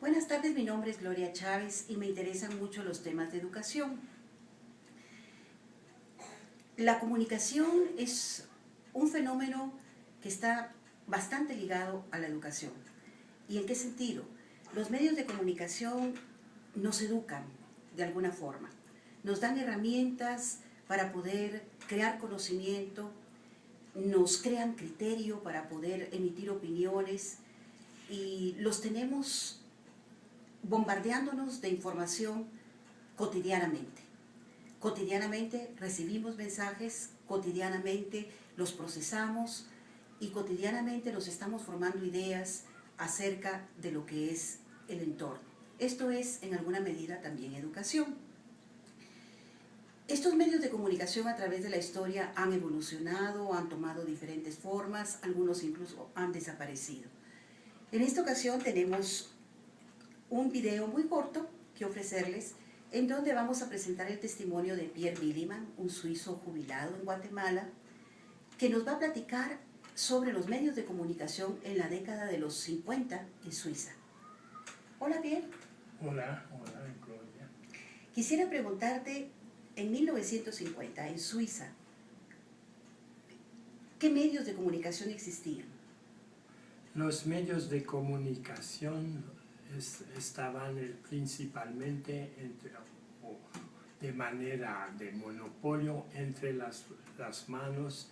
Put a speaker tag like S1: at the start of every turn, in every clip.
S1: Buenas tardes, mi nombre es Gloria Chávez y me interesan mucho los temas de educación. La comunicación es un fenómeno que está bastante ligado a la educación. ¿Y en qué sentido? Los medios de comunicación nos educan de alguna forma, nos dan herramientas para poder crear conocimiento, nos crean criterio para poder emitir opiniones y los tenemos bombardeándonos de información cotidianamente. Cotidianamente recibimos mensajes, cotidianamente los procesamos y cotidianamente nos estamos formando ideas acerca de lo que es el entorno. Esto es, en alguna medida, también educación. Estos medios de comunicación a través de la historia han evolucionado, han tomado diferentes formas, algunos incluso han desaparecido. En esta ocasión tenemos un video muy corto que ofrecerles, en donde vamos a presentar el testimonio de Pierre Milliman, un suizo jubilado en Guatemala, que nos va a platicar sobre los medios de comunicación en la década de los 50 en Suiza. Hola, Pierre.
S2: Hola, Gloria.
S1: Quisiera preguntarte, en 1950, en Suiza, ¿qué medios de comunicación existían?
S2: Los medios de comunicación estaban principalmente de manera de monopolio entre las manos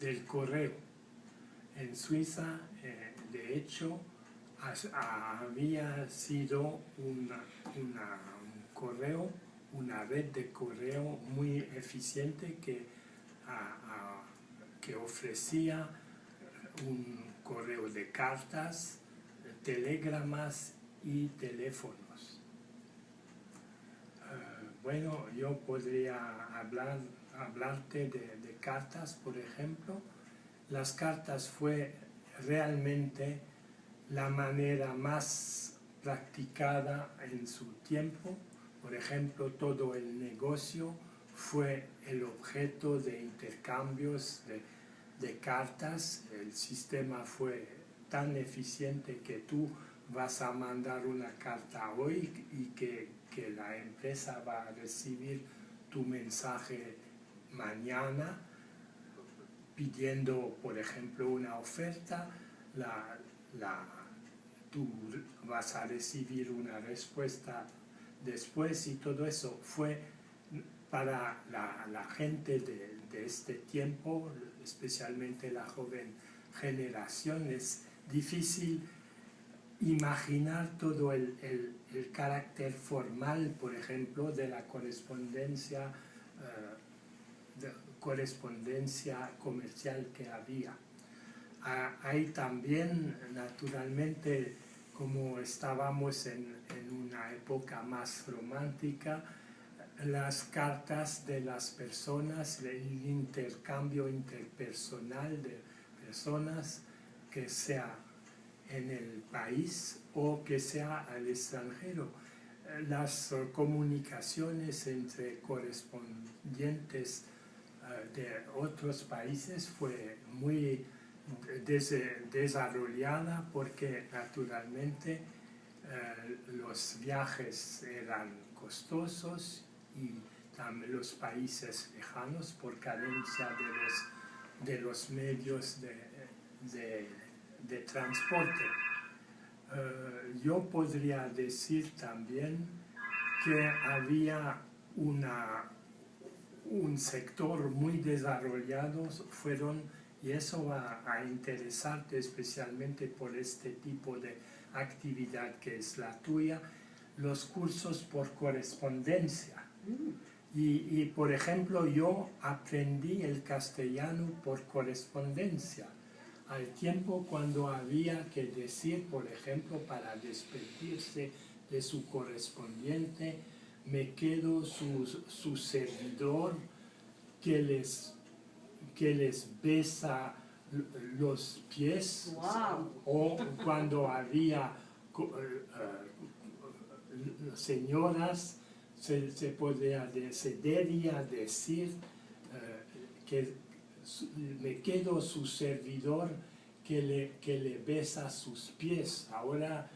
S2: del correo. En Suiza, de hecho, había sido una red de correo muy eficiente que ofrecía un correo de cartas, telegramas y teléfonos. Bueno, yo podría hablarte de cartas, por ejemplo. Las cartas fue realmente la manera más practicada en su tiempo. Por ejemplo, todo el negocio fue el objeto de intercambios de cartas. El sistema fue tan eficiente que tú vas a mandar una carta hoy y que la empresa va a recibir tu mensaje mañana pidiendo, por ejemplo, una oferta. Tú vas a recibir una respuesta después, y todo eso fue para la gente de este tiempo, especialmente la joven generación. Es difícil imaginar todo el carácter formal, por ejemplo, de la correspondencia comercial que había. Hay también, naturalmente, como estábamos en una época más romántica, las cartas de las personas, el intercambio interpersonal de personas, que sea en el país o que sea al extranjero. Las comunicaciones entre correspondientes de otros países fue muy desarrollada, porque naturalmente los viajes eran costosos y también los países lejanos, por carencia de los medios de transporte. Yo podría decir también que había un sector muy desarrollado, y eso va a interesarte especialmente por este tipo de actividad que es la tuya, los cursos por correspondencia. Y por ejemplo, yo aprendí el castellano por correspondencia, al tiempo cuando había que decir, por ejemplo, para despedirse de su correspondiente: me quedo su servidor que les besa los pies.
S1: Wow.
S2: O cuando había señoras, se debía decir que me quedo su servidor que le besa sus pies. Ahora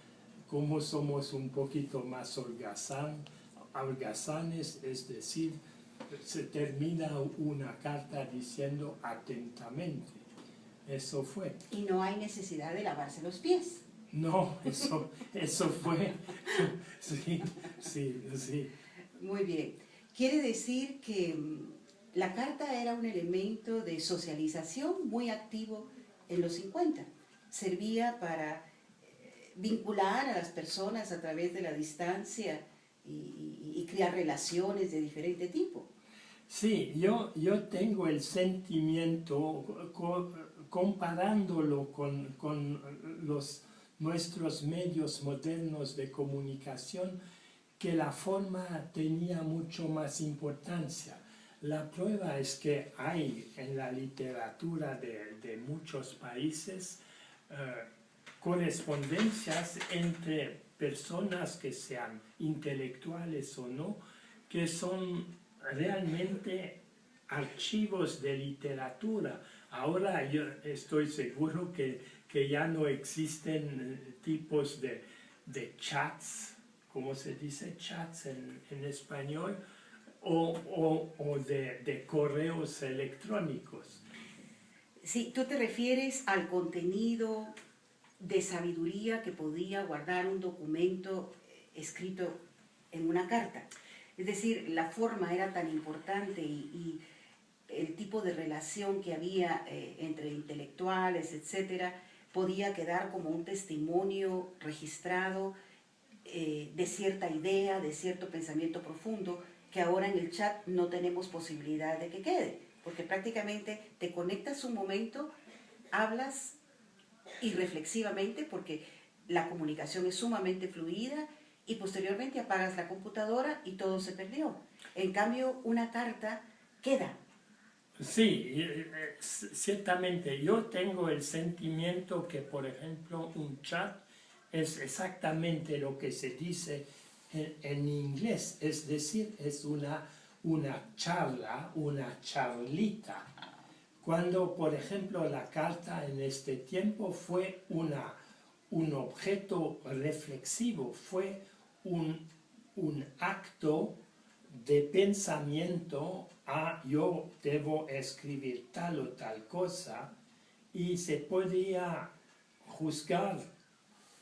S2: como somos un poquito más holgazanes, es decir, se termina una carta diciendo atentamente. Eso fue.
S1: Y no hay necesidad de lavarse los pies.
S2: No, eso fue. Sí, sí, sí.
S1: Muy bien. Quiere decir que la carta era un elemento de socialización muy activo en los 50. Servía para vincular a las personas a través de la distancia y crear relaciones de diferente tipo.
S2: Sí, yo tengo el sentimiento, comparándolo con nuestros medios modernos de comunicación, que la forma tenía mucho más importancia. La prueba es que hay en la literatura de muchos países correspondencias entre personas que sean intelectuales o no, que son realmente archivos de literatura. Ahora yo estoy seguro que ya no existen tipos de chats, ¿cómo se dice? Chats en español, o de correos electrónicos.
S1: Sí, tú te refieres al contenido de sabiduría que podía guardar un documento escrito en una carta. Es decir, la forma era tan importante y el tipo de relación que había entre intelectuales, etcétera, podía quedar como un testimonio registrado de cierta idea, de cierto pensamiento profundo, que ahora en el chat no tenemos posibilidad de que quede, porque prácticamente te conectas un momento, hablas y reflexivamente, porque la comunicación es sumamente fluida, y posteriormente apagas la computadora y todo se perdió. En cambio, una carta queda.
S2: Sí, ciertamente. Yo tengo el sentimiento que, por ejemplo, un chat es exactamente lo que se dice en inglés, es decir, es una charla, una charlita. Cuando, por ejemplo, la carta en este tiempo fue un objeto reflexivo, fue un acto de pensamiento, yo debo escribir tal o tal cosa, y se podía juzgar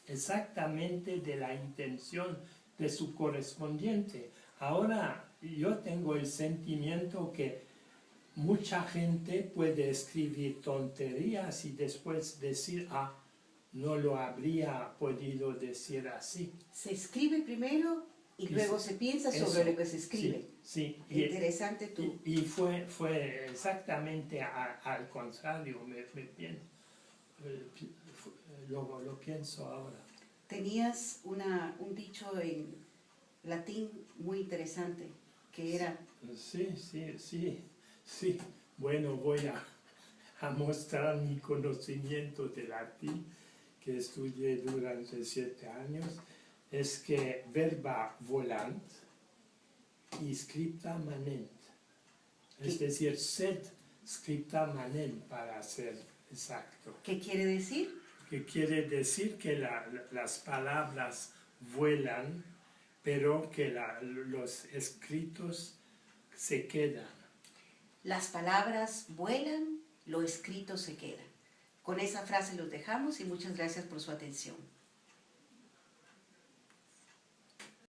S2: exactamente de la intención de su correspondiente. Ahora yo tengo el sentimiento que mucha gente puede escribir tonterías y después decir, no lo habría podido decir así.
S1: Se escribe primero y luego se piensa sobre lo que se escribe.
S2: Sí, sí.
S1: Interesante tú.
S2: Y fue exactamente al contrario, lo pienso ahora.
S1: Tenías un dicho en latín muy interesante, que era...
S2: Sí. Bueno, voy a mostrar mi conocimiento de latín, que estudié durante 7 años. Es que verba volant y scripta manent. Es decir, sed scripta manent, para ser exacto.
S1: ¿Qué quiere decir?
S2: Que quiere decir que las palabras vuelan, pero que los escritos se quedan.
S1: Las palabras vuelan, lo escrito se queda. Con esa frase los dejamos y muchas gracias por su atención.